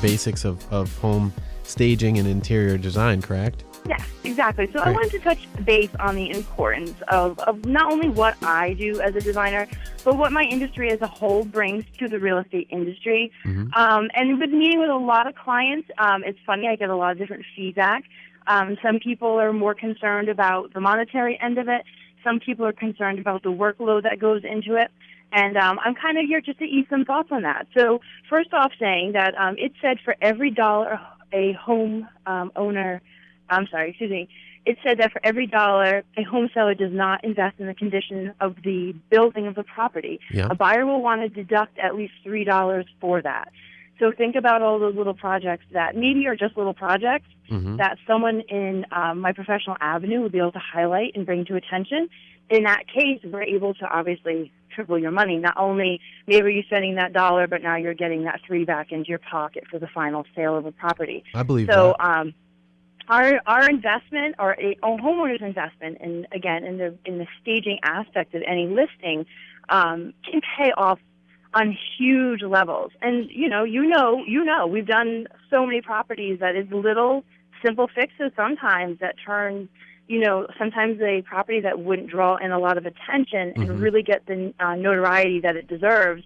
basics of home staging and interior design, correct? Yes, exactly. So Great. I wanted to touch base on the importance of not only what I do as a designer, but what my industry as a whole brings to the real estate industry. And with meeting with a lot of clients, it's funny, I get a lot of different feedback. Some people are more concerned about the monetary end of it. Some people are concerned about the workload that goes into it. And I'm kind of here just to ease some thoughts on that. So first off, saying that it said for every dollar a home it said that for every dollar a home seller does not invest in the condition of the building of the property, a buyer will want to deduct at least $3 for that. So think about all those little projects that maybe are just little projects that someone in my professional avenue would be able to highlight and bring to attention. In that case, we're able to obviously triple your money. Not only maybe you're spending that dollar, but now you're getting that $3 back into your pocket for the final sale of a property. I believe so. that. Our investment, or a homeowner's investment, in the staging aspect of any listing, can pay off on huge levels. And you know, we've done so many properties that is little simple fixes sometimes that turn, sometimes a property that wouldn't draw in a lot of attention and really get the notoriety that it deserves.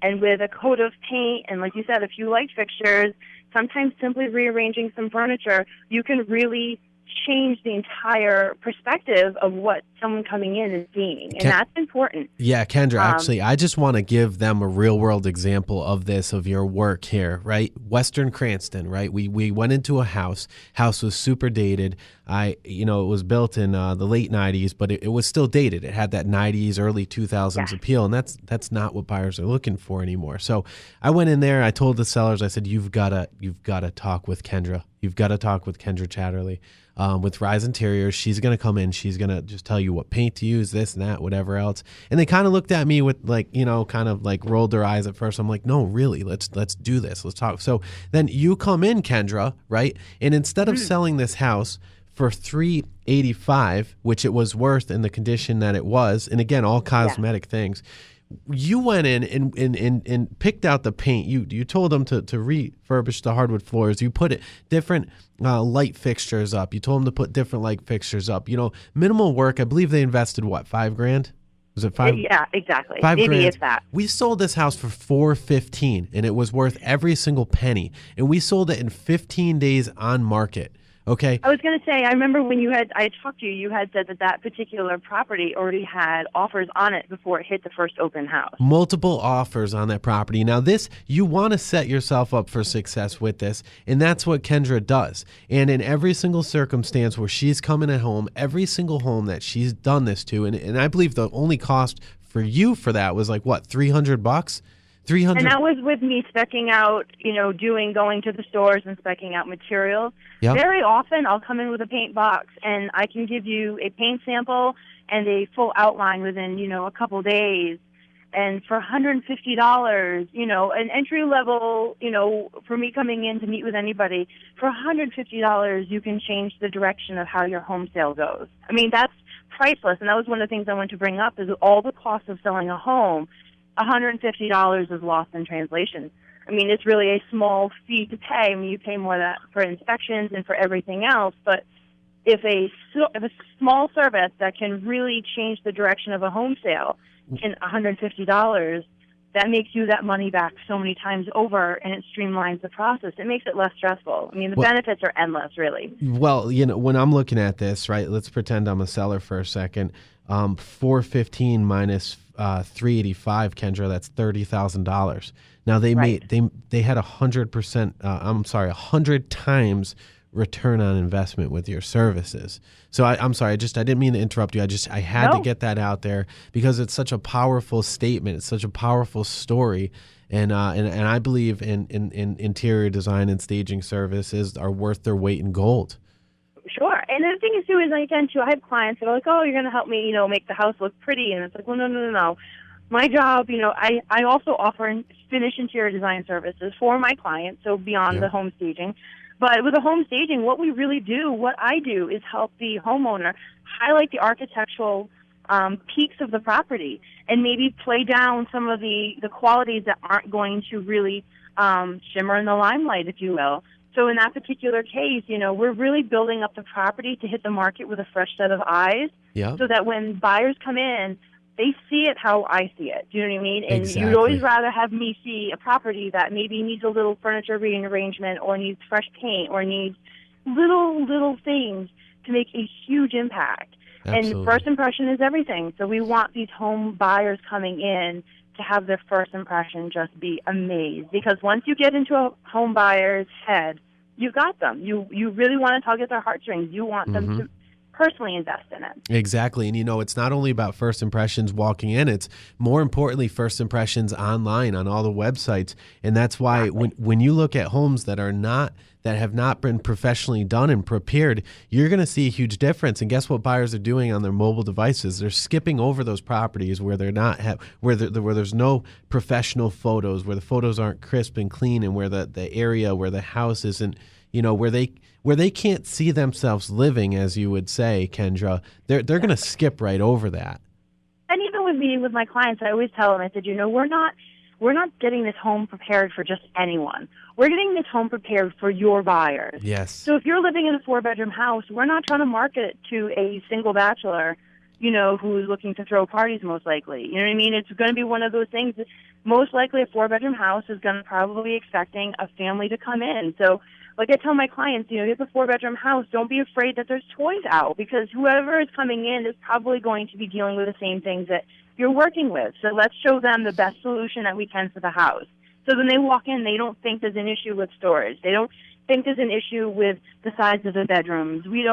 And with a coat of paint and, like you said, a few light fixtures, sometimes simply rearranging some furniture, you can really change the entire perspective of what someone coming in is seeing, and that's important. Yeah, Kendra, actually, I just want to give them a real-world example of this, of your work here, right? Western Cranston, right? We went into a house. House was super dated. It was built in the late 90s, but it was still dated. It had that 90s, early 2000s appeal, and that's not what buyers are looking for anymore. So I went in there. I told the sellers, I said, you've got to talk with Kendra. You've got to talk with Kendra Chatterley. With Rise Interiors, she's going to come in. She's going to just tell you what paint to use, this and that, whatever else. And they kind of looked at me with kind of rolled their eyes at first. I'm like, no, really, let's do this. Let's talk. So then you come in, Kendra, right? And instead of selling this house for $385, which it was worth in the condition that it was, and again, all cosmetic things, you went in and picked out the paint. You told them to refurbish the hardwood floors. You put different light fixtures up. You told them to put different light fixtures up. Minimal work. I believe they invested, what, $5,000? Was it $5,000? Yeah, exactly. Maybe it's that. We sold this house for $415, and it was worth every single penny. And we sold it in 15 days on market. Okay. I was going to say, I remember when I talked to you, you had said that particular property already had offers on it before it hit the first open house. Multiple offers on that property. Now you want to set yourself up for success with this, and that's what Kendra does. And in every single circumstance where she's coming at home, every single home that she's done this to, and I believe the only cost for you for that was what, $300? And that was with me specking out, going to the stores and specking out materials. Yep. Very often I'll come in with a paint box and I can give you a paint sample and a full outline within, a couple days. And for $150, an entry level, for me coming in to meet with anybody, for $150, you can change the direction of how your home sale goes. I mean, that's priceless. And that was one of the things I wanted to bring up is all the cost of selling a home. $150 is lost in translation. I mean, it's really a small fee to pay. I mean, you pay more that for inspections and for everything else, but if a small service that can really change the direction of a home sale in $150, that makes you that money back so many times over, and it streamlines the process. It makes it less stressful. I mean, the benefits are endless, really. Well, when I'm looking at this, right, let's pretend I'm a seller for a second. 415 minus 385, Kendra, that's $30,000. Now they had 100 times return on investment with your services. So I'm sorry, I didn't mean to interrupt you. I had to get that out there because it's such a powerful statement. It's such a powerful story. And I believe in interior design and staging services are worth their weight in gold. Sure. And the thing is, too, is I have clients that are like, oh, you're going to help me, make the house look pretty. And it's like, well, no. My job, I also offer finished interior design services for my clients, so beyond the home staging. But with the home staging, what I do is help the homeowner highlight the architectural peaks of the property and maybe play down some of the qualities that aren't going to really shimmer in the limelight, if you will. So in that particular case, we're really building up the property to hit the market with a fresh set of eyes, so that when buyers come in, they see it how I see it. Do you know what I mean? And Exactly. you'd always rather have me see a property that maybe needs a little furniture rearrangement or needs fresh paint or needs little things to make a huge impact. Absolutely. And first impression is everything. So we want these home buyers coming in to have their first impression just be amazed. Because once you get into a home buyer's head, you got them. You really want to tug at their heartstrings. You want them to personally invest in it. Exactly. And it's not only about first impressions walking in, it's more importantly first impressions online on all the websites. And that's why when you look at homes that have not been professionally done and prepared, you're going to see a huge difference. And guess what buyers are doing on their mobile devices? They're skipping over those properties where they're not where there's no professional photos, where the photos aren't crisp and clean, and where the area where the house isn't, where they can't see themselves living, as you would say, Kendra. They're going to skip right over that. And even with meeting with my clients, I always tell them, I said, we're not getting this home prepared for just anyone. We're getting this home prepared for your buyers. Yes. So if you're living in a 4-bedroom house, we're not trying to market it to a single bachelor, who's looking to throw parties most likely. You know what I mean? It's going to be one of those things that most likely a 4-bedroom house is going to probably be expecting a family to come in. So like I tell my clients, it's a 4-bedroom house. Don't be afraid that there's toys out, because whoever is coming in is probably going to be dealing with the same things that you're working with. So let's show them the best solution that we can for the house. So when they walk in, they don't think there's an issue with storage. They don't think there's an issue with the size of the bedrooms. We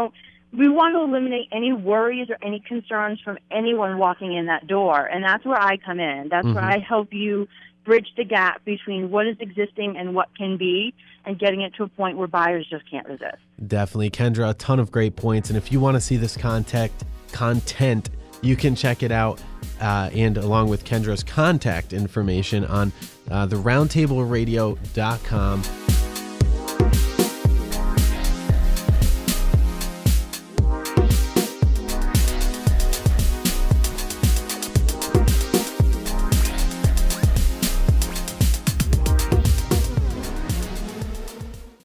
want to eliminate any worries or any concerns from anyone walking in that door. And that's where I come in. That's where I help you bridge the gap between what is existing and what can be, and getting it to a point where buyers just can't resist. Definitely. Kendra, a ton of great points. And if you want to see this content, you can check it out, and along with Kendra's contact information on theroundtableradio.com.